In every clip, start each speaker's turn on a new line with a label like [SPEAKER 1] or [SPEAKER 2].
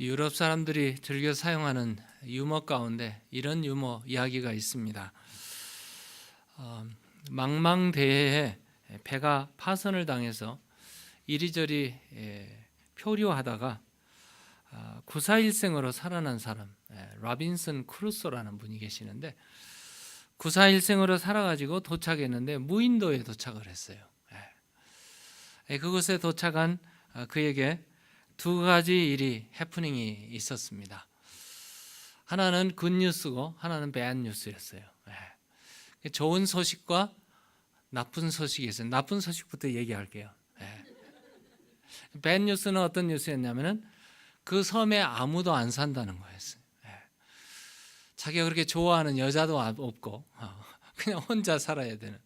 [SPEAKER 1] 유럽 사람들이 즐겨 사용하는 유머 가운데 이런 유머 이야기가 있습니다. 망망대해에 배가 파선을 당해서 이리저리 표류하다가 941생으로 살아난 사람, 라빈슨 크루소라는 분이 계시는데 941생으로 살아가지고 도착했는데 무인도에 도착을 했어요. 그곳에 도착한 그에게 두 가지 일이 해프닝이 있었습니다. 하나는 굿뉴스고 하나는 배드뉴스였어요. 좋은 소식과 나쁜 소식이 있어요. 나쁜 소식부터 얘기할게요. 배드뉴스는 어떤 뉴스였냐면은 그 섬에 아무도 안 산다는 거였어요. 자기가 그렇게 좋아하는 여자도 없고 그냥 혼자 살아야 되는,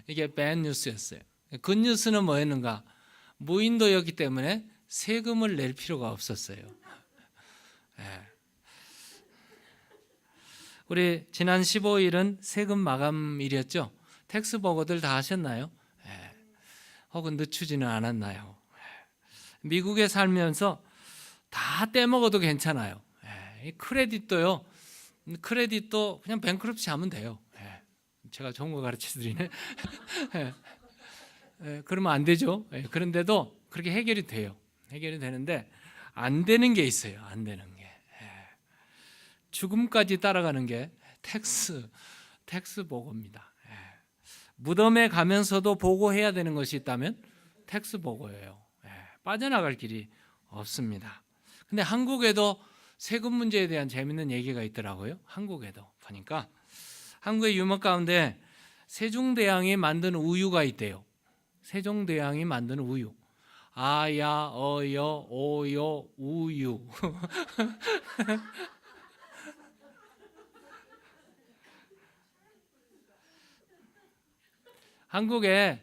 [SPEAKER 1] 이게 배드뉴스였어요. 굿뉴스는 뭐였는가? 무인도였기 때문에 세금을 낼 필요가 없었어요. 우리 지난 15일은 세금 마감일이었죠. 텍스 보고들 다 하셨나요? 혹은 늦추지는 않았나요? 미국에 살면서 다 떼먹어도 괜찮아요. 크레딧도 그냥 뱅크럽시 하면 돼요. 제가 좋은 거 가르쳐드리네. 그러면 안 되죠. 그런데도 그렇게 해결이 돼요. 해결이 되는데 안 되는 게 있어요. 안 되는 게. 죽음까지 따라가는 게 텍스 보고입니다. 무덤에 가면서도 보고해야 되는 것이 있다면 텍스 보고예요. 빠져나갈 길이 없습니다. 근데 한국에도 세금 문제에 대한 재밌는 얘기가 있더라고요. 한국에도 보니까 한국의 유머 가운데 세종대왕이 만든 우유가 있대요. 세종대왕이 만든 우유. 아야, 어여, 오요, 우유. 한국에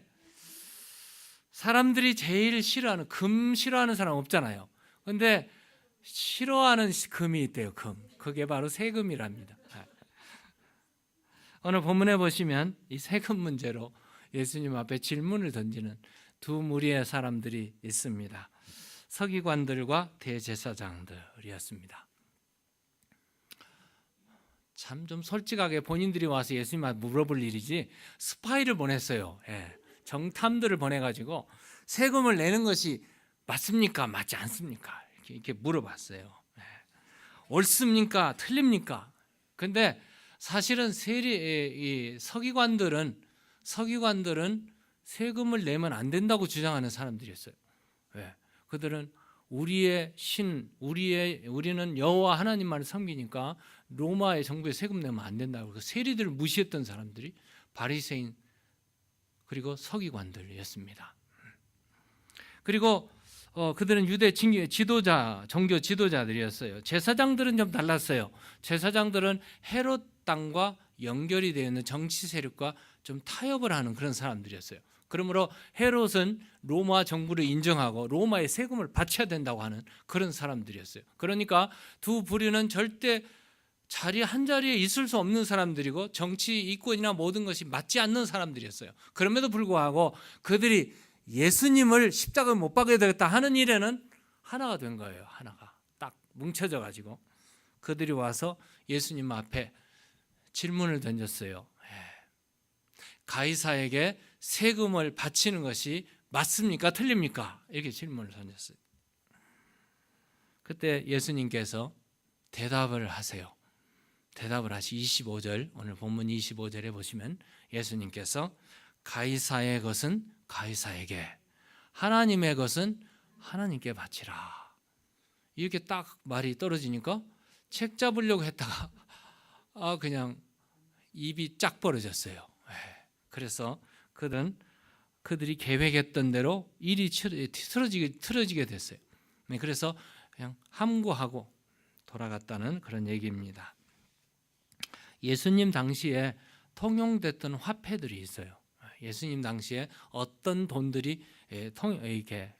[SPEAKER 1] 사람들이 제일 싫어하는, 금 싫어하는 사람 없잖아요. 근데 싫어하는 금이 있대요. 금. 그게 바로 세금이랍니다. 오늘 본문에 보시면 이 세금 문제로 예수님 앞에 질문을 던지는 두 무리의 사람들이 있습니다. 서기관들과 대제사장들이었습니다. 참 좀 솔직하게 본인들이 와서 예수님 앞에 물어볼 일이지 스파이를 보냈어요. 정탐들을 보내가지고 세금을 내는 것이 맞습니까? 맞지 않습니까? 이렇게 물어봤어요. 옳습니까? 틀립니까? 근데 사실은 이 서기관들은 세금을 내면 안 된다고 주장하는 사람들이었어요. 그들은 우리의 신, 우리는 여호와 하나님만을 섬기니까 로마의 정부에 세금 내면 안 된다고 세리들을 무시했던 사람들이 바리새인 그리고 서기관들이었습니다. 그리고 그들은 유대 지도자, 종교 지도자들이었어요. 제사장들은 좀 달랐어요. 제사장들은 헤롯 땅과 연결이 되어 있는 정치 세력과 좀 타협을 하는 그런 사람들이었어요. 그러므로 헤롯은 로마 정부를 인정하고 로마의 세금을 바쳐야 된다고 하는 그런 사람들이었어요. 그러니까 두 부류는 절대 한 자리에 있을 수 없는 사람들이고 정치 이권이나 모든 것이 맞지 않는 사람들이었어요. 그럼에도 불구하고 그들이 예수님을 십자가에 못 박아야 되겠다 하는 일에는 하나가 된 거예요. 하나가 딱 뭉쳐져 가지고 그들이 와서 예수님 앞에 질문을 던졌어요. 가이사에게 세금을 바치는 것이 맞습니까? 틀립니까? 이렇게 질문을 던졌어요. 그때 예수님께서 대답을 하세요. 대답을 하시 25절, 오늘 본문 25절에 보시면 예수님께서 가이사의 것은 가이사에게, 하나님의 것은 하나님께 바치라. 이렇게 딱 말이 떨어지니까 책 잡으려고 했다가 그냥 입이 쫙 벌어졌어요. 그래서 그들이 계획했던 대로 일이 틀어지게 됐어요. 그래서 그냥 함구하고 돌아갔다는 그런 얘기입니다. 예수님 당시에 통용됐던 화폐들이 있어요. 예수님 당시에 어떤 돈들이 이렇게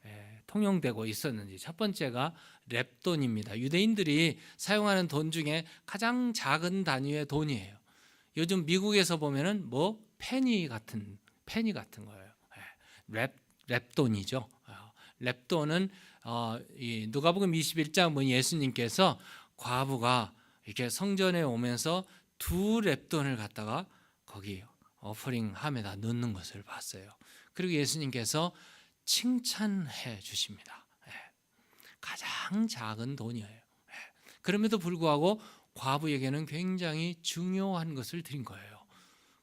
[SPEAKER 1] 통용되고 있었는지, 첫 번째가 렙돈입니다. 유대인들이 사용하는 돈 중에 가장 작은 단위의 돈이에요. 요즘 미국에서 보면은 페니 같은 거예요. 렙돈이죠. 렙돈은 이 누가복음 21장 보면 예수님께서 과부가 이렇게 성전에 오면서 2렙돈을 갖다가 거기 어퍼링함에다 넣는 것을 봤어요. 그리고 예수님께서 칭찬해 주십니다. 가장 작은 돈이에요. 그럼에도 불구하고 과부에게는 굉장히 중요한 것을 드린 거예요.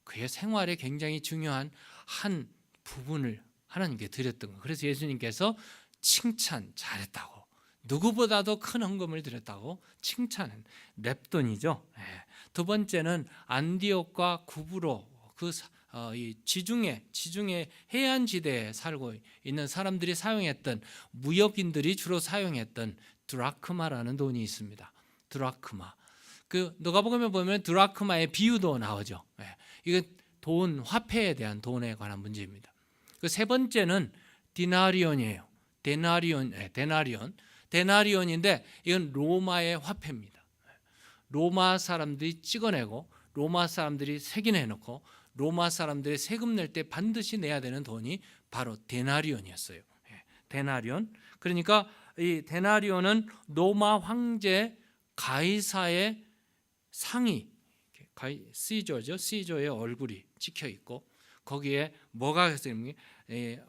[SPEAKER 1] 그의 생활에 굉장히 중요한 한 부분을 하나님께 드렸던 거예요. 그래서 예수님께서 칭찬 잘했다고, 누구보다도 큰 헌금을 드렸다고 칭찬은 렙돈이죠. 두 번째는 안디옥과 구브로 이 지중해 해안 지대에 살고 있는 사람들이 사용했던, 무역인들이 주로 사용했던 드라크마라는 돈이 있습니다. 드라크마. 그 누가복음에 보면 드라크마의 비유도 나오죠. 이거 돈, 화폐에 대한 돈에 관한 문제입니다. 그 세 번째는 디나리온이에요. 데나리온인데 이건 로마의 화폐입니다. 로마 사람들이 찍어내고 로마 사람들이 색인해 놓고 로마 사람들이 세금 낼 때 반드시 내야 되는 돈이 바로 데나리온이었어요. 데나리온. 그러니까 이 데나리온은 로마 황제 가이사의 상이, 시저죠. 시저의 얼굴이 찍혀 있고 거기에 뭐가 있습니까?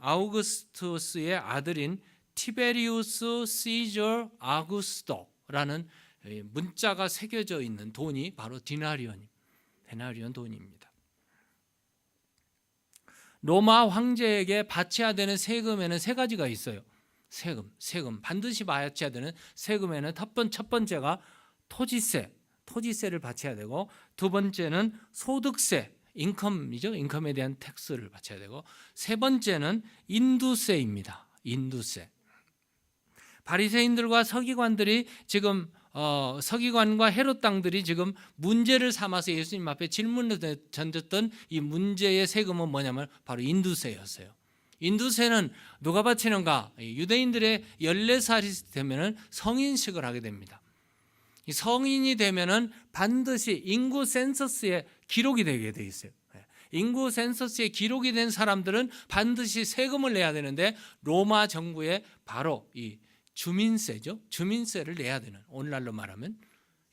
[SPEAKER 1] 아우구스투스의 아들인 티베리우스 시저 아구스토라는 문자가 새겨져 있는 돈이 바로 데나리온 돈입니다. 로마 황제에게 바쳐야 되는 세금에는 세 가지가 있어요. 세금 반드시 바쳐야 되는 세금에는 첫 번째가 토지세를 바쳐야 되고, 두 번째는 소득세, 인컴에 대한 텍스를 바쳐야 되고, 세 번째는 인두세입니다. 인두세. 바리새인들과 서기관들이 지금 서기관과 헤롯 당들이 지금 문제를 삼아서 예수님 앞에 질문을 던졌던 이 문제의 세금은 뭐냐면 바로 인두세였어요. 인두세는 누가 바치는가? 유대인들의 14살이 되면 성인식을 하게 됩니다. 이 성인이 되면은 반드시 인구 센서스에 기록이 되게 돼 있어요. 인구 센서스에 기록이 된 사람들은 반드시 세금을 내야 되는데, 로마 정부에 바로 이 주민세죠. 주민세를 내야 되는, 오늘날로 말하면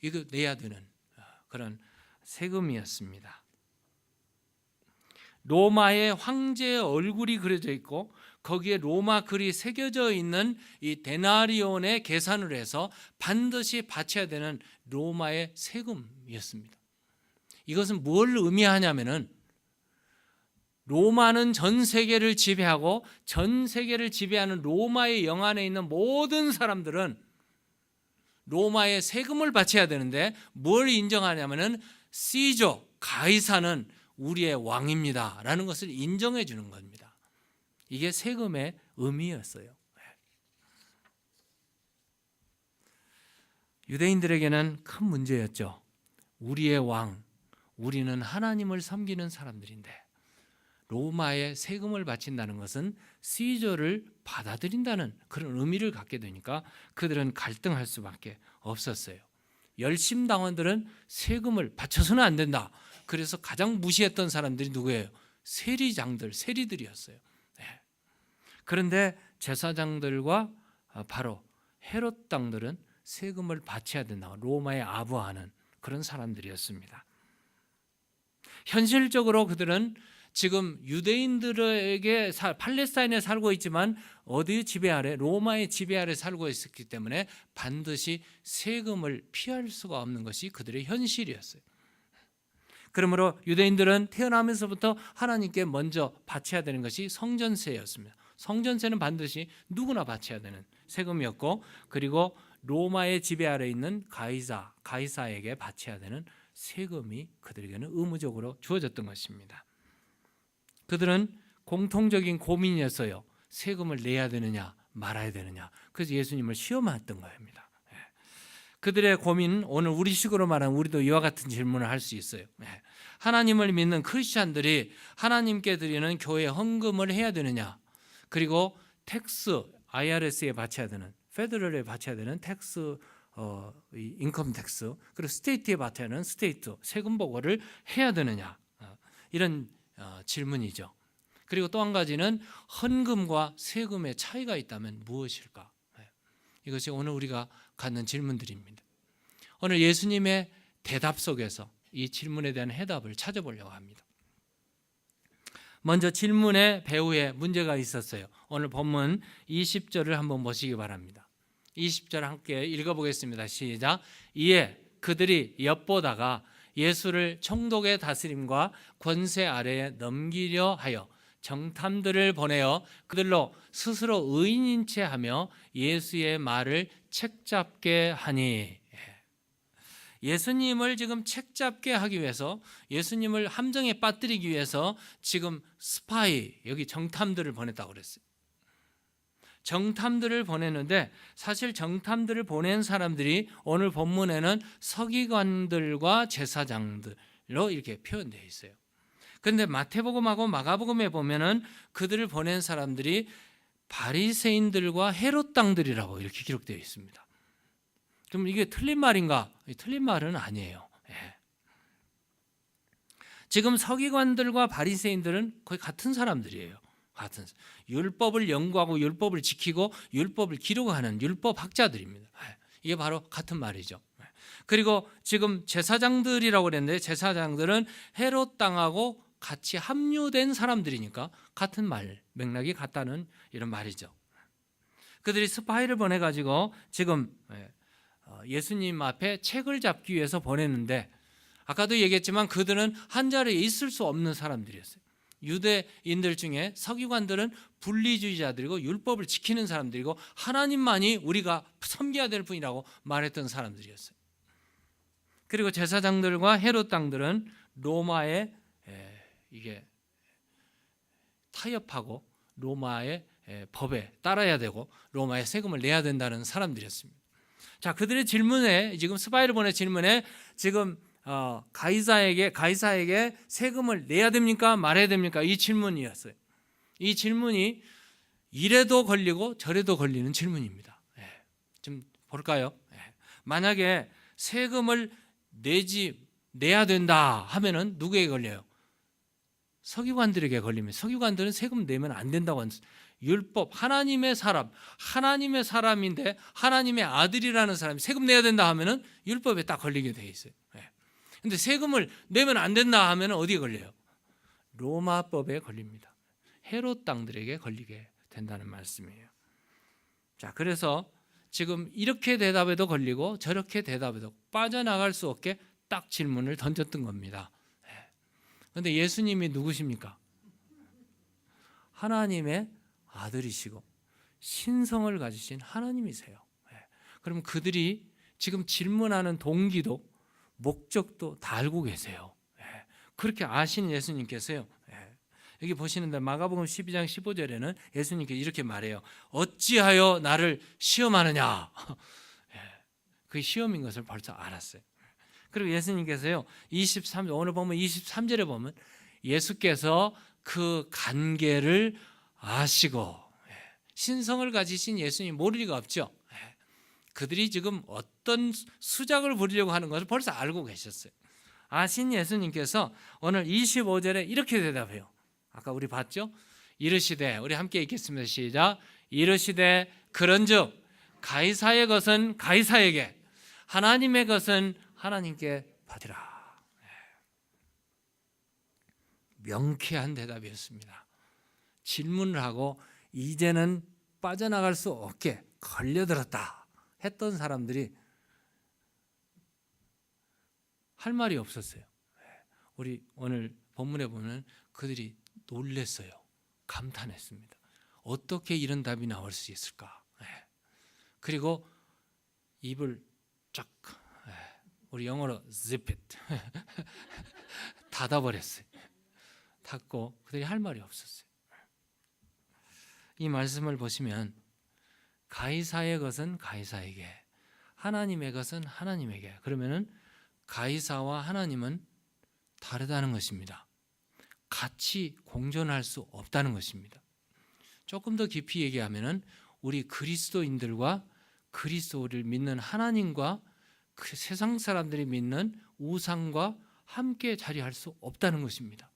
[SPEAKER 1] 이거 내야 되는 그런 세금이었습니다. 로마의 황제의 얼굴이 그려져 있고 거기에 로마 글이 새겨져 있는 이 데나리온에 계산을 해서 반드시 바쳐야 되는 로마의 세금이었습니다. 이것은 뭘 의미하냐면은 로마는 전 세계를 지배하고 전 세계를 지배하는 로마의 영안에 있는 모든 사람들은 로마의 세금을 바쳐야 되는데, 뭘 인정하냐면은 시저, 가이사는 우리의 왕입니다 라는 것을 인정해 주는 겁니다. 이게 세금의 의미였어요. 유대인들에게는 큰 문제였죠. 우리의 왕, 우리는 하나님을 섬기는 사람들인데 로마에 세금을 바친다는 것은 시저를 받아들인다는 그런 의미를 갖게 되니까 그들은 갈등할 수밖에 없었어요. 열심당원들은 세금을 바쳐서는 안 된다. 그래서 가장 무시했던 사람들이 누구예요? 세리들이었어요. 그런데 제사장들과 바로 헤롯 당들은 세금을 바쳐야 된다. 로마에 아부하는 그런 사람들이었습니다. 현실적으로 그들은 지금 유대인들에게 팔레스타인에 살고 있지만 어디의 지배 아래? 로마의 지배 아래 살고 있었기 때문에 반드시 세금을 피할 수가 없는 것이 그들의 현실이었어요. 그러므로 유대인들은 태어나면서부터 하나님께 먼저 바쳐야 되는 것이 성전세였습니다. 성전세는 반드시 누구나 바쳐야 되는 세금이었고, 그리고 로마의 지배 아래 있는 가이사에게 바쳐야 되는 세금이 그들에게는 의무적으로 주어졌던 것입니다. 그들은 공통적인 고민이었어요. 세금을 내야 되느냐 말아야 되느냐. 그래서 예수님을 시험했던 겁니다. 그들의 고민은 오늘 우리식으로 말하면 우리도 이와 같은 질문을 할 수 있어요. 하나님을 믿는 크리스찬들이 하나님께 드리는 교회 헌금을 해야 되느냐, 그리고 텍스, IRS에 바쳐야 되는, 페더럴에 바쳐야 되는 텍스, 인컴 텍스, 그리고 스테이트에 바쳐야 하는 스테이트 세금 보고를 해야 되느냐, 이런 질문이죠. 그리고 또 한 가지는 헌금과 세금의 차이가 있다면 무엇일까? 이것이 오늘 우리가 갖는 질문들입니다. 오늘 예수님의 대답 속에서 이 질문에 대한 해답을 찾아보려고 합니다. 먼저 질문의 배후에 문제가 있었어요. 오늘 본문 20절을 한번 보시기 바랍니다. 20절 함께 읽어보겠습니다. 시작. 이에 그들이 엿보다가 예수를 총독의 다스림과 권세 아래에 넘기려 하여 정탐들을 보내어 그들로 스스로 의인인 채 하며 예수의 말을 책잡게 하니, 예수님을 지금 책잡게 하기 위해서, 예수님을 함정에 빠뜨리기 위해서 지금 스파이, 여기 정탐들을 보냈다고 그랬어요. 정탐들을 보냈는데 사실 정탐들을 보낸 사람들이 오늘 본문에는 서기관들과 제사장들로 이렇게 표현되어 있어요. 그런데 마태복음하고 마가복음에 보면은 그들을 보낸 사람들이 바리새인들과 헤롯 당들이라고 이렇게 기록되어 있습니다. 그럼 이게 틀린 말인가? 틀린 말은 아니에요. 지금 서기관들과 바리새인들은 거의 같은 사람들이에요. 같은 율법을 연구하고 율법을 지키고 율법을 기록하는 율법 학자들입니다. 이게 바로 같은 말이죠. 그리고 지금 제사장들이라고 그랬는데 제사장들은 헤롯 당하고 같이 합류된 사람들이니까 같은 말, 맥락이 같다는 이런 말이죠. 그들이 스파이를 보내가지고 지금 예수님 앞에 책을 잡기 위해서 보냈는데, 아까도 얘기했지만 그들은 한 자리에 있을 수 없는 사람들이었어요. 유대인들 중에 서기관들은 분리주의자들이고 율법을 지키는 사람들이고 하나님만이 우리가 섬겨야 될 분이라고 말했던 사람들이었어요. 그리고 제사장들과 헤롯 당들은 로마의 이게 타협하고 로마의 법에 따라야 되고 로마의 세금을 내야 된다는 사람들이었습니다. 자, 그들의 질문에, 지금 스파이를 보낸 질문에 지금 가이사에게 세금을 내야 됩니까? 말해야 됩니까? 이 질문이었어요. 이 질문이 이래도 걸리고 저래도 걸리는 질문입니다. 좀 볼까요? 만약에 세금을 내야 된다 하면은 누구에게 걸려요? 서기관들에게 걸리면, 서기관들은 세금 내면 안 된다고 하는, 율법, 하나님의 사람인데 하나님의 아들이라는 사람이 세금 내야 된다 하면은 율법에 딱 걸리게 돼 있어요. 근데 세금을 내면 안 된다 하면 어디에 걸려요? 로마법에 걸립니다. 헤롯 당들에게 걸리게 된다는 말씀이에요. 자, 그래서 지금 이렇게 대답해도 걸리고 저렇게 대답해도 빠져나갈 수 없게 딱 질문을 던졌던 겁니다. 그런데 예수님이 누구십니까? 하나님의 아들이시고 신성을 가지신 하나님이세요. 그럼 그들이 지금 질문하는 동기도 목적도 다 알고 계세요. 그렇게 아시는 예수님께서요, 여기 보시는데 마가복음 12장 15절에는 예수님께서 이렇게 말해요. 어찌하여 나를 시험하느냐. 그게 시험인 것을 벌써 알았어요. 그리고 예수님께서요, 오늘 보면 23절에 보면 예수께서 그 관계를 아시고, 신성을 가지신 예수님 모를 리가 없죠. 그들이 지금 어떤 수작을 부리려고 하는 것을 벌써 알고 계셨어요. 아신 예수님께서 오늘 25절에 이렇게 대답해요. 아까 우리 봤죠? 이르시되, 우리 함께 읽겠습니다. 시작. 이르시되 그런즉 가이사의 것은 가이사에게, 하나님의 것은 하나님께 받으라. 명쾌한 대답이었습니다. 질문을 하고 이제는 빠져나갈 수 없게 걸려들었다 했던 사람들이 할 말이 없었어요. 우리 오늘 본문에 보면 그들이 놀랬어요. 감탄했습니다. 어떻게 이런 답이 나올 수 있을까? 그리고 입을 쫙, 우리 영어로 zip it 닫아버렸어요. 닫고 그들이 할 말이 없었어요. 이 말씀을 보시면 가이사의 것은 가이사에게, 하나님의 것은 하나님에게, 그러면은 가이사와 하나님은 다르다는 것입니다. 같이 공존할 수 없다는 것입니다. 조금 더 깊이 얘기하면은 우리 그리스도인들과 그리스도를 믿는 하나님과 그 세상 사람들이 믿는 우상과 함께 자리할 수 없다는 것입니다.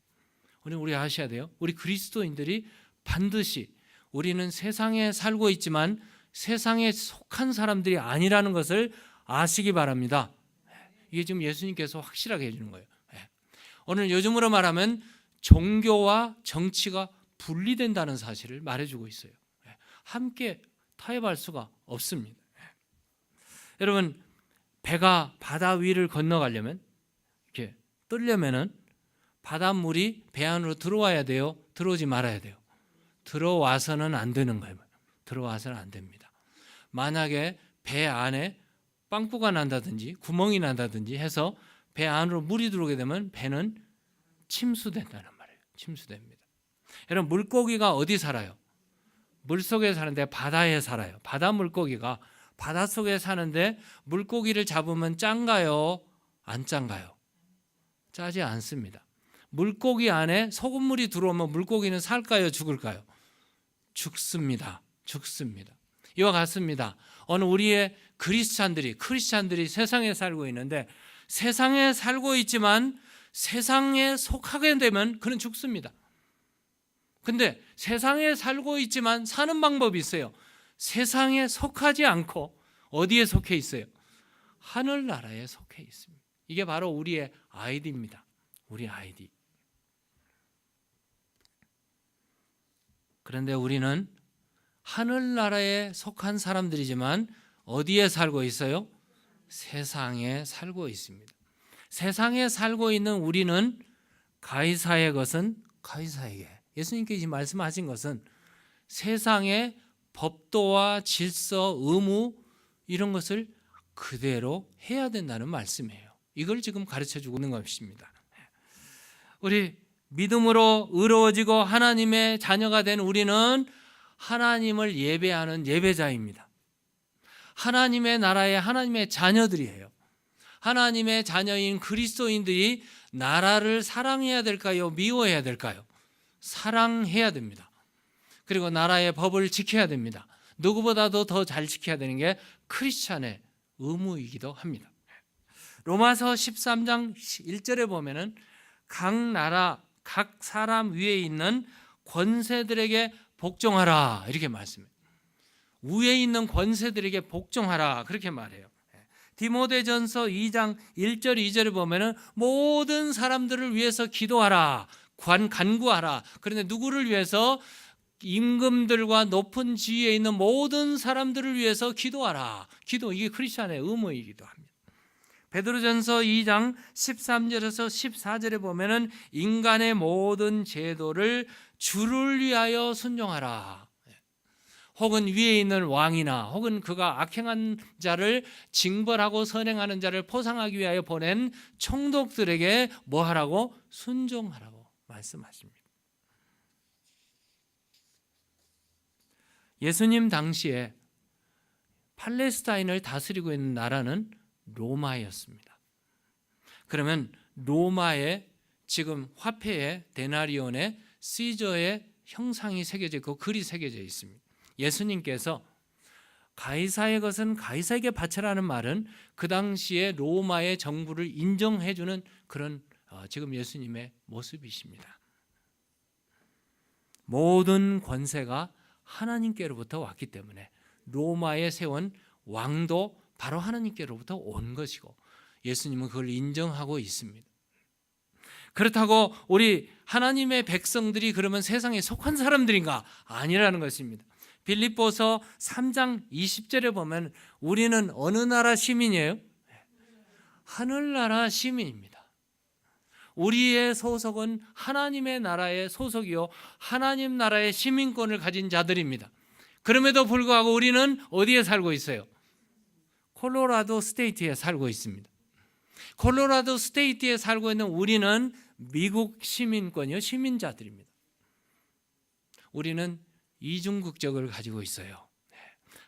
[SPEAKER 1] 우리 아셔야 돼요. 우리 그리스도인들이 반드시, 우리는 세상에 살고 있지만 세상에 속한 사람들이 아니라는 것을 아시기 바랍니다. 이게 지금 예수님께서 확실하게 해주는 거예요. 오늘 요즘으로 말하면 종교와 정치가 분리된다는 사실을 말해주고 있어요. 함께 타협할 수가 없습니다. 여러분, 배가 바다 위를 건너가려면, 이렇게 뜨려면은 바닷물이 배 안으로 들어와야 돼요? 들어오지 말아야 돼요? 들어와서는 안 되는 거예요. 들어와서는 안 됩니다. 만약에 배 안에 빵꾸가 난다든지 구멍이 난다든지 해서 배 안으로 물이 들어오게 되면 배는 침수된다는 말이에요. 침수됩니다. 여러분, 물고기가 어디 살아요? 물속에 사는데 바다에 살아요. 바다 물고기가 바닷속에 사는데 물고기를 잡으면 짠가요? 안 짠가요? 짜지 않습니다. 물고기 안에 소금물이 들어오면 물고기는 살까요? 죽을까요? 죽습니다. 죽습니다. 이와 같습니다. 어느 우리의 크리스찬들이 세상에 살고 있는데, 세상에 살고 있지만 세상에 속하게 되면 그는 죽습니다. 근데 세상에 살고 있지만 사는 방법이 있어요. 세상에 속하지 않고 어디에 속해 있어요? 하늘나라에 속해 있습니다. 이게 바로 우리의 아이디입니다. 우리 아이디. 그런데 우리는 하늘나라에 속한 사람들이지만 어디에 살고 있어요? 세상에 살고 있습니다. 세상에 살고 있는 우리는 가이사의 것은 가이사에게, 예수님께서 말씀하신 것은 세상의 법도와 질서, 의무 이런 것을 그대로 해야 된다는 말씀이에요. 이걸 지금 가르쳐주고 있는 것입니다. 우리 믿음으로 의로워지고 하나님의 자녀가 된 우리는 하나님을 예배하는 예배자입니다. 하나님의 나라의 하나님의 자녀들이에요. 하나님의 자녀인 그리스도인들이 나라를 사랑해야 될까요? 미워해야 될까요? 사랑해야 됩니다. 그리고 나라의 법을 지켜야 됩니다. 누구보다도 더 잘 지켜야 되는 게 크리스찬의 의무이기도 합니다. 로마서 13장 1절에 보면은 각 나라, 각 사람 위에 있는 권세들에게 복종하라 이렇게 말씀해요. 위에 있는 권세들에게 복종하라 그렇게 말해요. 디모데전서 2장 1절 2절에 보면은 모든 사람들을 위해서 기도하라, 간구하라. 그런데 누구를 위해서? 임금들과 높은 지위에 있는 모든 사람들을 위해서 기도하라. 기도, 이게 크리스천의 의무이기도 합니다. 베드로전서 2장 13절에서 14절에 보면은 인간의 모든 제도를 주를 위하여 순종하라. 혹은 위에 있는 왕이나 혹은 그가 악행한 자를 징벌하고 선행하는 자를 포상하기 위하여 보낸 총독들에게 뭐 하라고? 순종하라고 말씀하십니다. 예수님 당시에 팔레스타인을 다스리고 있는 나라는 로마였습니다. 그러면 로마의 지금 화폐에 데나리온의 시저의 형상이 새겨져 있고 글이 새겨져 있습니다. 예수님께서 가이사의 것은 가이사에게 바쳐라는 말은 그 당시에 로마의 정부를 인정해주는 그런 지금 예수님의 모습이십니다. 모든 권세가 하나님께로부터 왔기 때문에 로마에 세운 왕도 바로 하나님께로부터 온 것이고 예수님은 그걸 인정하고 있습니다. 그렇다고 우리 하나님의 백성들이 그러면 세상에 속한 사람들인가? 아니라는 것입니다. 빌립보서 3장 20절에 보면 우리는 어느 나라 시민이에요? 하늘나라 시민입니다. 우리의 소속은 하나님의 나라의 소속이요 하나님 나라의 시민권을 가진 자들입니다. 그럼에도 불구하고 우리는 어디에 살고 있어요? 콜로라도 스테이트에 살고 있습니다. 콜로라도 스테이트에 살고 있는 우리는 미국 시민권이요 시민자들입니다. 우리는 이중국적을 가지고 있어요.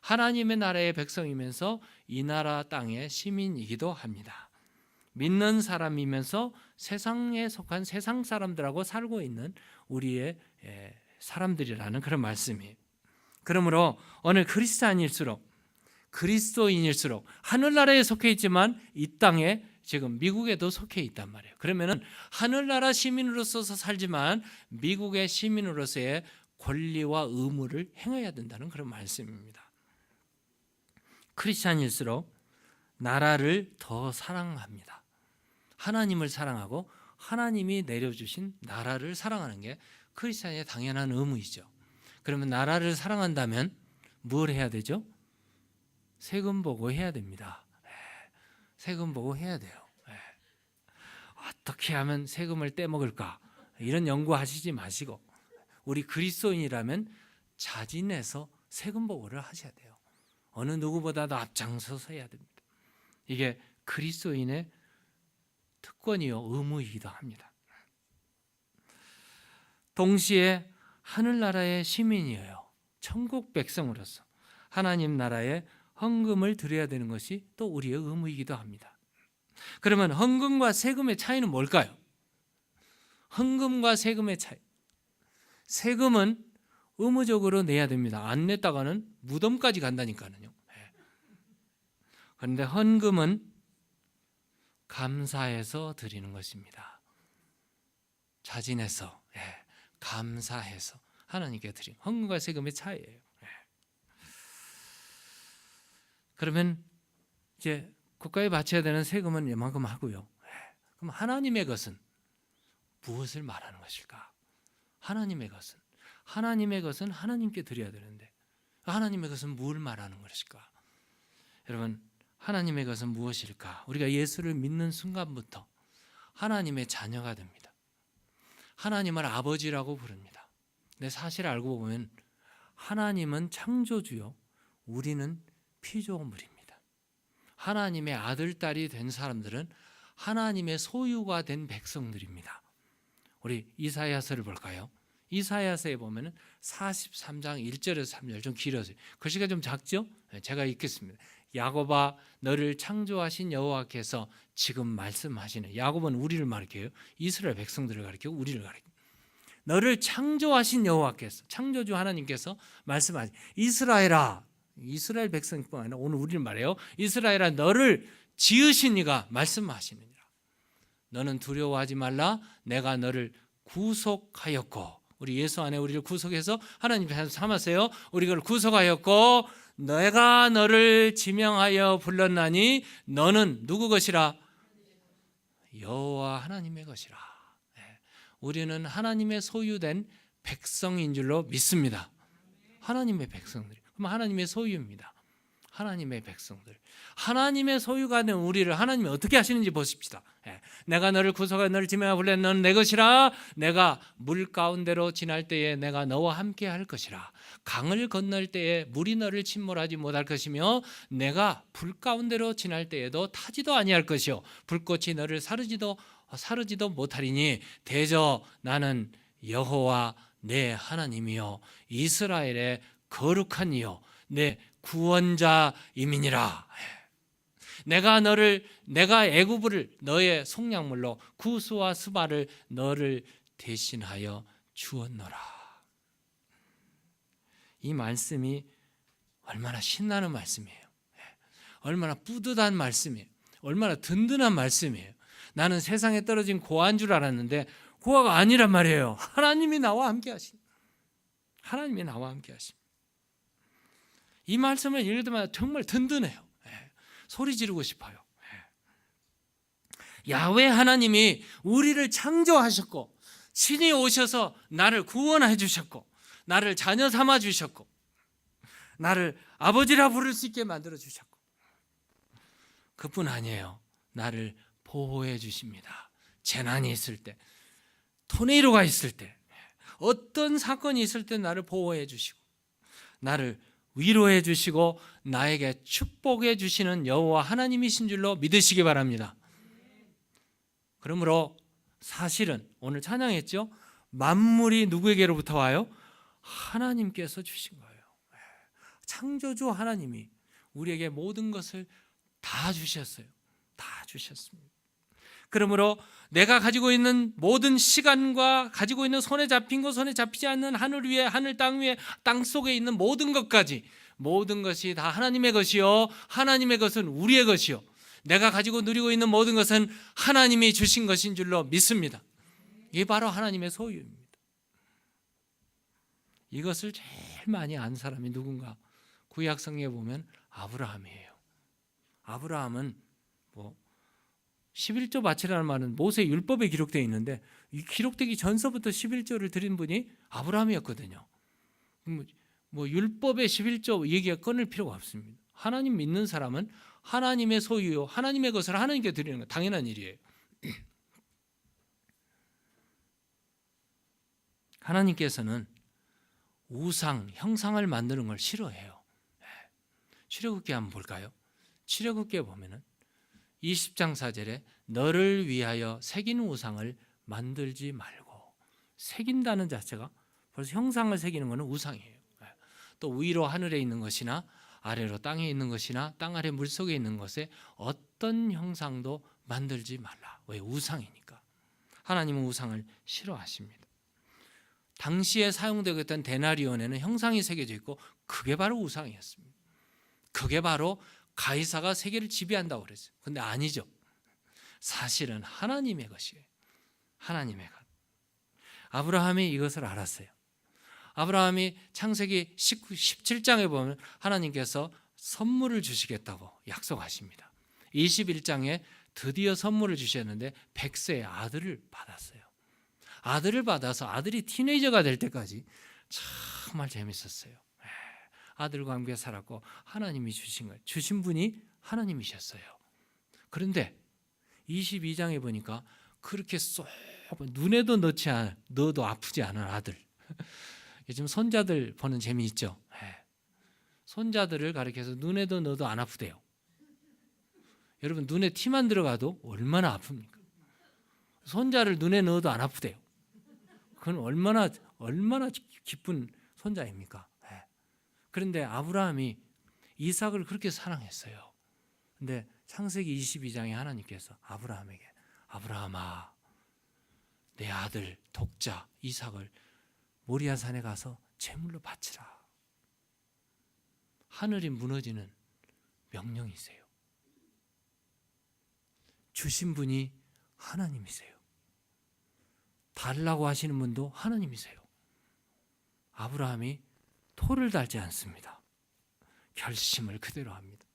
[SPEAKER 1] 하나님의 나라의 백성이면서 이 나라 땅의 시민이기도 합니다. 믿는 사람이면서 세상에 속한 세상 사람들하고 살고 있는 우리의 사람들이라는 그런 말씀이에요. 그러므로 오늘 그리스도인일수록 하늘나라에 속해 있지만 이 땅에 지금 미국에도 속해 있단 말이에요. 그러면은 하늘나라 시민으로서 살지만 미국의 시민으로서의 권리와 의무를 행해야 된다는 그런 말씀입니다. 크리스찬일수록 나라를 더 사랑합니다. 하나님을 사랑하고 하나님이 내려주신 나라를 사랑하는 게 크리스찬의 당연한 의무이죠. 그러면 나라를 사랑한다면 뭘 해야 되죠? 세금 보고 해야 됩니다. 세금 보고 해야 돼요. 어떻게 하면 세금을 떼먹을까? 이런 연구하시지 마시고 우리 그리스도인이라면 자진해서 세금 보고를 하셔야 돼요. 어느 누구보다도 앞장서서 해야 됩니다. 이게 그리스도인의 특권이요 의무이기도 합니다. 동시에 하늘나라의 시민이에요. 천국 백성으로서 하나님 나라에 헌금을 드려야 되는 것이 또 우리의 의무이기도 합니다. 그러면 헌금과 세금의 차이는 뭘까요? 헌금과 세금의 차이. 세금은 의무적으로 내야 됩니다. 안 냈다가는 무덤까지 간다니까요. 그런데 헌금은 감사해서 드리는 것입니다. 자진해서, 감사해서 하나님께 드린 헌금과 세금의 차이예요. 그러면 이제 국가에 바쳐야 되는 세금은 이만큼 하고요. 그럼 하나님의 것은 무엇을 말하는 것일까? 하나님의 것은 하나님께 드려야 되는데 하나님의 것은 뭘 말하는 것일까? 여러분, 하나님의 것은 무엇일까? 우리가 예수를 믿는 순간부터 하나님의 자녀가 됩니다. 하나님을 아버지라고 부릅니다. 근데 사실 알고 보면 하나님은 창조주요, 우리는 피조물입니다. 하나님의 아들, 딸이 된 사람들은 하나님의 소유가 된 백성들입니다. 우리 이사야서를 볼까요? 이사야서에 보면 43장 1절에서 3절 좀 길어서요. 글씨가 좀 작죠? 제가 읽겠습니다. 야곱아, 너를 창조하신 여호와께서 지금 말씀하시는, 야곱은 우리를 가리켜요. 이스라엘 백성들을 가리키고 우리를 가리켜요. 너를 창조하신 여호와께서, 창조주 하나님께서 말씀하시는, 이스라엘아, 이스라엘 백성뿐만 아니라 오늘 우리를 말해요. 이스라엘아, 너를 지으신 이가 말씀하시느니라. 너는 두려워하지 말라. 내가 너를 구속하였고, 우리 예수 안에 우리를 구속해서 하나님 삼았어요. 우리를 구속하였고 내가 너를 지명하여 불렀나니 너는 누구 것이라? 여호와 하나님의 것이라. 우리는 하나님의 소유된 백성인 줄로 믿습니다. 하나님의 백성들. 그럼 하나님의 소유입니다. 하나님의 백성들. 하나님의 소유가 된 우리를 하나님이 어떻게 하시는지 보십시다. 내가 너를 구속하여 너를 지명하여 불렀 너는 내 것이라. 내가 물 가운데로 지날 때에 내가 너와 함께 할 것이라. 강을 건널 때에 물이 너를 침몰하지 못할 것이며 내가 불 가운데로 지날 때에도 타지도 아니할 것이요 불꽃이 너를 사르지도 못하리니 대저 나는 여호와 내 하나님이요 이스라엘의 거룩한 이요 내 구원자이민이라. 내가 애굽을 너의 속량물로 구스와 스바를 너를 대신하여 주었노라. 이 말씀이 얼마나 신나는 말씀이에요. 얼마나 뿌듯한 말씀이에요. 얼마나 든든한 말씀이에요. 나는 세상에 떨어진 고아인 줄 알았는데 고아가 아니란 말이에요. 하나님이 나와 함께 하신. 하나님이 나와 함께 하신. 이 말씀을 읽을 때마다 정말 든든해요. 소리 지르고 싶어요. 야훼 하나님이 우리를 창조하셨고 신이 오셔서 나를 구원해 주셨고 나를 자녀 삼아 주셨고 나를 아버지라 부를 수 있게 만들어 주셨고 그뿐 아니에요. 나를 보호해 주십니다. 재난이 있을 때, 토네이도가 있을 때, 어떤 사건이 있을 때 나를 보호해 주시고 나를 위로해 주시고 나에게 축복해 주시는 여호와 하나님이신 줄로 믿으시기 바랍니다. 그러므로 사실은 오늘 찬양했죠? 만물이 누구에게로부터 와요? 하나님께서 주신 거예요. 창조주 하나님이 우리에게 모든 것을 다 주셨어요. 다 주셨습니다. 그러므로 내가 가지고 있는 모든 시간과 가지고 있는 손에 잡힌 것, 손에 잡히지 않는 하늘 위에, 하늘 땅 위에, 땅 속에 있는 모든 것까지 모든 것이 다 하나님의 것이요 하나님의 것은 우리의 것이요 내가 가지고 누리고 있는 모든 것은 하나님이 주신 것인 줄로 믿습니다. 이게 바로 하나님의 소유입니다. 이것을 제일 많이 안 사람이 누군가? 구약 성경에 보면 아브라함이에요. 아브라함은 11조 바치라는 말은 모세 율법에 기록되어 있는데 이 기록되기 전서부터 11조를 드린 분이 아브라함이었거든요. 율법의 11조 얘기가 끊을 필요가 없습니다. 하나님 믿는 사람은 하나님의 소유요, 하나님의 것을 하나님께 드리는 건 당연한 일이에요. 하나님께서는 우상, 형상을 만드는 걸 싫어해요. 출애굽기 한번 볼까요? 출애굽기에 보면은 20장 4절에 너를 위하여 새긴 우상을 만들지 말고, 새긴다는 자체가 벌써 형상을 새기는 것은 우상이에요. 또 위로 하늘에 있는 것이나 아래로 땅에 있는 것이나 땅 아래 물속에 있는 것에 어떤 형상도 만들지 말라. 왜? 우상이니까. 하나님은 우상을 싫어하십니다. 당시에 사용되고 있던 데나리온에는 형상이 새겨져 있고 그게 바로 우상이었습니다. 그게 바로 가이사가 세계를 지배한다고 그랬어요. 근데 아니죠. 사실은 하나님의 것이에요. 하나님의 것. 아브라함이 이것을 알았어요. 아브라함이 창세기 17장에 보면 하나님께서 선물을 주시겠다고 약속하십니다. 21장에 드디어 선물을 주셨는데 100세의 아들을 받았어요. 아들을 받아서 아들이 티네이저가 될 때까지 정말 재밌었어요. 아들과 함께 살았고 하나님이 주신 거예요. 주신 분이 하나님이셨어요. 그런데 22장에 보니까 그렇게 쏙 눈에도 넣어도 아프지 않은 아들. 요즘 손자들 보는 재미 있죠. 손자들을 가리켜서 눈에도 넣어도 안 아프대요. 여러분 눈에 티만 들어가도 얼마나 아픕니까? 손자를 눈에 넣어도 안 아프대요. 그건 얼마나 기쁜 손자입니까? 그런데 아브라함이 이삭을 그렇게 사랑했어요. 근데 창세기 22장에 하나님께서 아브라함에게 아브라함아, 내 아들 독자 이삭을 모리아 산에 가서 제물로 바치라. 하늘이 무너지는 명령이세요. 주신 분이 하나님이세요. 달라고 하시는 분도 하나님이세요. 아브라함이 토를 달지 않습니다. 결심을 그대로 합니다.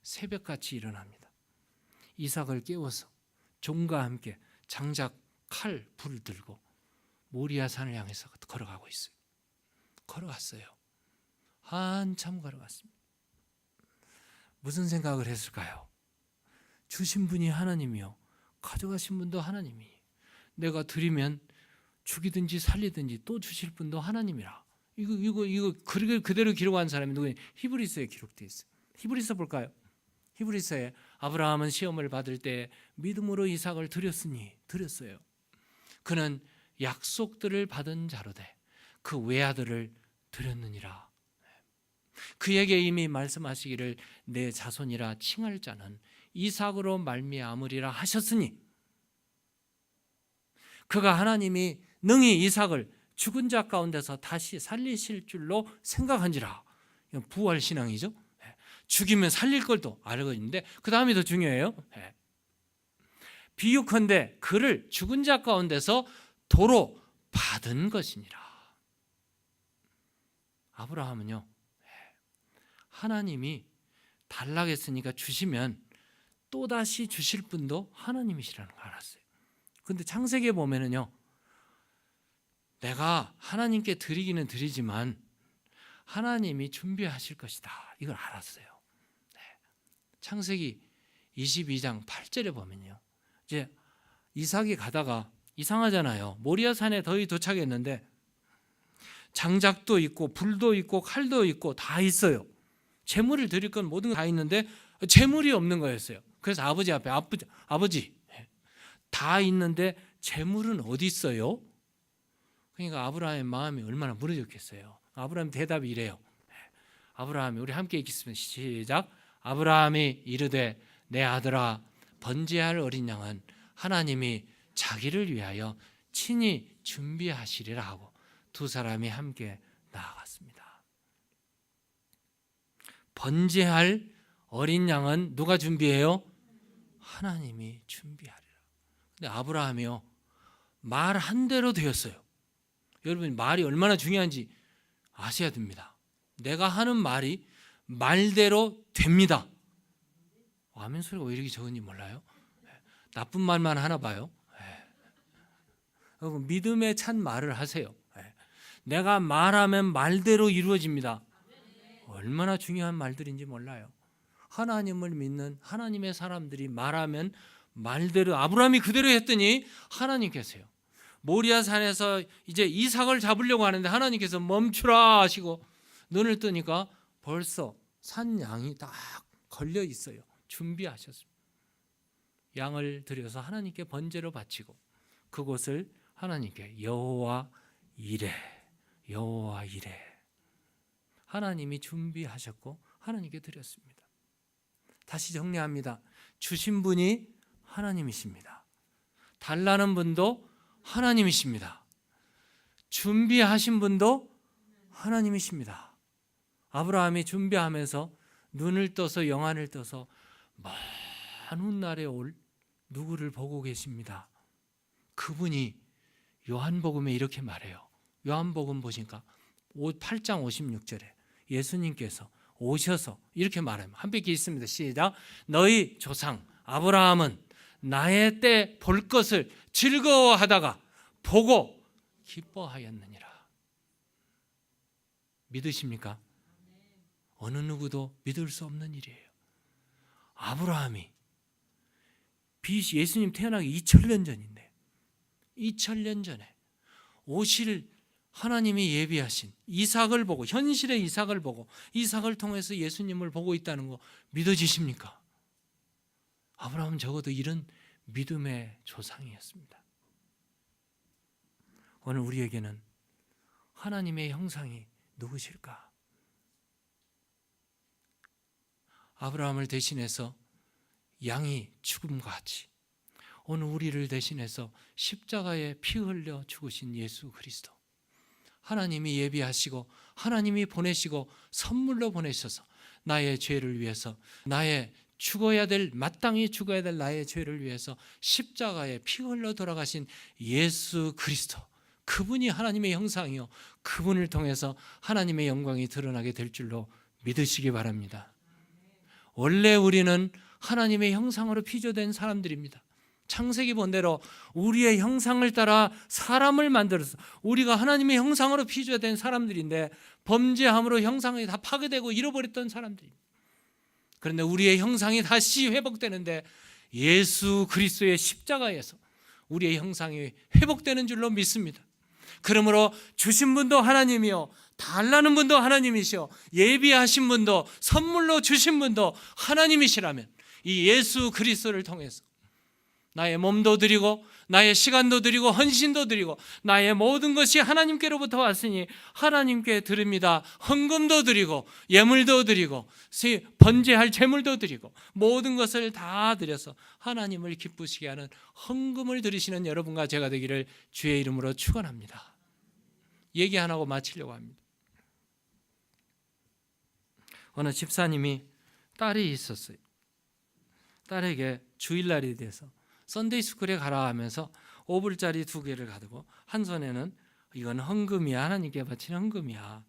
[SPEAKER 1] 새벽같이 일어납니다. 이삭을 깨워서 종과 함께 장작, 칼, 불을 들고 모리아 산을 향해서 걸어가고 있어요. 걸어갔어요. 한참 걸어갔습니다. 무슨 생각을 했을까요? 주신 분이 하나님이요, 가져가신 분도 하나님이, 내가 드리면 죽이든지 살리든지 또 주실 분도 하나님이라. 이거 그대로 기록한 사람이 누구냐? 히브리서에 기록되어 있어요. 히브리서 볼까요? 히브리서에 아브라함은 시험을 받을 때 믿음으로 이삭을 드렸어요. 그는 약속들을 받은 자로되 그 외아들을 드렸느니라. 그에게 이미 말씀하시기를 내 자손이라 칭할 자는 이삭으로 말미암으리라 하셨으니, 그가 하나님이 능히 이삭을 죽은 자 가운데서 다시 살리실 줄로 생각한지라. 부활 신앙이죠. 죽이면 살릴 걸도 알고 있는데 그 다음이 더 중요해요. 비유컨대 그를 죽은 자 가운데서 도로 받은 것이니라. 아브라함은요, 하나님이 달라겠으니까 주시면 또다시 주실 분도 하나님이시라는 걸 알았어요. 근데 창세기에 보면은요, 내가 하나님께 드리기는 드리지만 하나님이 준비하실 것이다, 이걸 알았어요. 창세기 22장 8절에 보면요, 이제 이삭이 가다가 이상하잖아요. 모리아 산에 거의 도착했는데 장작도 있고 불도 있고 칼도 있고 다 있어요. 제물을 드릴 건 모든 거 다 있는데 제물이 없는 거였어요. 그래서 아버지 앞에 아버지 다 있는데 제물은 어디 있어요? 그러니까 아브라함의 마음이 얼마나 무너졌겠어요. 아브라함 대답이 이래요. 아브라함이, 우리 함께 읽겠습니다. 시작. 아브라함이 이르되 내 아들아, 번제할 어린 양은 하나님이 자기를 위하여 친히 준비하시리라 하고 두 사람이 함께 나아갔습니다. 번제할 어린 양은 누가 준비해요? 하나님이 준비하리라. 근데 아브라함이요, 말 한 대로 되었어요. 여러분, 말이 얼마나 중요한지 아셔야 됩니다. 내가 하는 말이 말대로 됩니다. 아멘 소리가 왜 이렇게 적은지 몰라요? 나쁜 말만 하나 봐요. 여러분 믿음에 찬 말을 하세요. 내가 말하면 말대로 이루어집니다. 얼마나 중요한 말들인지 몰라요. 하나님을 믿는 하나님의 사람들이 말하면 말대로, 아브라함이 그대로 했더니 하나님께서요, 모리아 산에서 이제 이삭을 잡으려고 하는데 하나님께서 멈추라 하시고 눈을 뜨니까 벌써 산 양이 딱 걸려 있어요. 준비하셨습니다. 양을 들여서 하나님께 번제로 바치고 그곳을 하나님께 여호와 이레, 여호와 이레, 하나님이 준비하셨고 하나님께 드렸습니다. 다시 정리합니다. 주신 분이 하나님이십니다. 달라는 분도 하나님이십니다. 준비하신 분도 하나님이십니다. 아브라함이 준비하면서 눈을 떠서 영안을 떠서 먼 훗날에 올 누구를 보고 계십니다. 그분이 요한복음에 이렇게 말해요. 요한복음 보니까 8장 56절에 예수님께서 오셔서 이렇게 말합니다. 한 뺏기 있습니다. 시작. 너희 조상 아브라함은 나의 때 볼 것을 즐거워하다가 보고 기뻐하였느니라. 믿으십니까? 어느 누구도 믿을 수 없는 일이에요. 아브라함이 예수님 태어나기 2000년 전인데 2000년 전에 오실 하나님이 예비하신 이삭을 보고, 현실의 이삭을 보고 이삭을 통해서 예수님을 보고 있다는 거 믿어지십니까? 아브라함은 적어도 이런 믿음의 조상이었습니다. 오늘 우리에게는 하나님의 형상이 누구실까? 아브라함을 대신해서 양이 죽음과 같이 오늘 우리를 대신해서 십자가에 피 흘려 죽으신 예수 그리스도, 하나님이 예비하시고 하나님이 보내시고 선물로 보내셔서 나의 죄를 위해서, 나의 마땅히 죽어야 될 나의 죄를 위해서 십자가에 피 흘러 돌아가신 예수 그리스도, 그분이 하나님의 형상이요, 그분을 통해서 하나님의 영광이 드러나게 될 줄로 믿으시기 바랍니다. 원래 우리는 하나님의 형상으로 피조된 사람들입니다. 창세기 본대로 우리의 형상을 따라 사람을 만들어서 우리가 하나님의 형상으로 피조된 사람들인데 범죄함으로 형상이 다 파괴되고 잃어버렸던 사람들입니다. 그런데 우리의 형상이 다시 회복되는데 예수 그리스도의 십자가에서 우리의 형상이 회복되는 줄로 믿습니다. 그러므로 주신 분도 하나님이요, 달라는 분도 하나님이시요, 예비하신 분도 선물로 주신 분도 하나님이시라면 이 예수 그리스도를 통해서 나의 몸도 드리고 나의 시간도 드리고 헌신도 드리고 나의 모든 것이 하나님께로부터 왔으니 하나님께 드립니다. 헌금도 드리고 예물도 드리고 번제할 제물도 드리고 모든 것을 다 드려서 하나님을 기쁘시게 하는 헌금을 드리시는 여러분과 제가 되기를 주의 이름으로 축원합니다. 얘기 안 하고 마치려고 합니다. 어느 집사님이 딸이 있었어요. 딸에게 주일날이 돼서 선데이 스쿨에 가라 하면서 5불짜리 2개를 가지고 한 손에는 이건 헌금이야, 하나님께 바치는 헌금이야,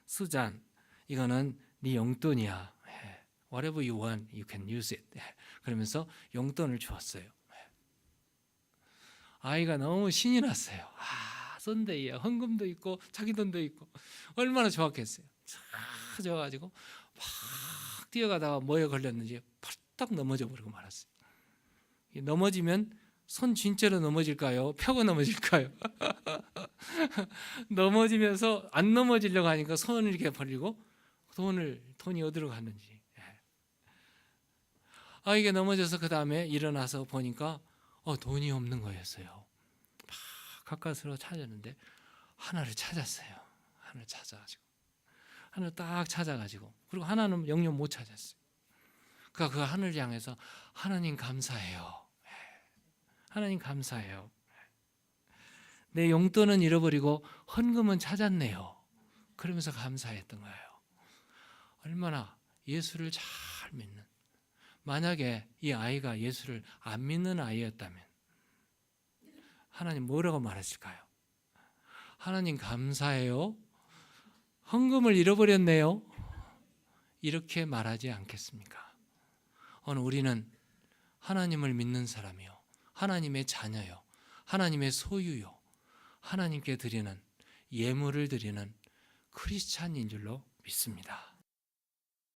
[SPEAKER 1] 수잔 이거는 네 용돈이야, whatever you want you can use it, 그러면서 용돈을 주었어요. 아이가 너무 신이 났어요. 선데이야, 헌금도 있고 자기 돈도 있고 얼마나 좋았겠어요. 쫙 좋아가지고 막 뛰어가다가 뭐에 걸렸는지 펄떡 넘어져 버리고 말았어요. 넘어지면 손 진짜로 넘어질까요? 펴고 넘어질까요? 넘어지면서 안 넘어지려고 하니까 손을 이렇게 벌리고 돈이 어디로 갔는지. 이게 넘어져서 그 다음에 일어나서 보니까 돈이 없는 거였어요. 막 가까스로 찾았는데 하나를 찾았어요. 하나를 찾아가지고 하나를 딱 찾아가지고, 그리고 하나는 영영 못 찾았어요. 그러니까 그 하늘을 향해서 하나님 감사해요. 하나님 감사해요. 내 용돈은 잃어버리고 헌금은 찾았네요. 그러면서 감사했던 거예요. 얼마나 예수를 잘 믿는, 만약에 이 아이가 예수를 안 믿는 아이였다면 하나님 뭐라고 말했을까요? 하나님 감사해요. 헌금을 잃어버렸네요. 이렇게 말하지 않겠습니까? 오늘 우리는 하나님을 믿는 사람이요, 하나님의 자녀요, 하나님의 소유요, 하나님께 드리는 예물을 드리는 크리스찬인 줄로 믿습니다.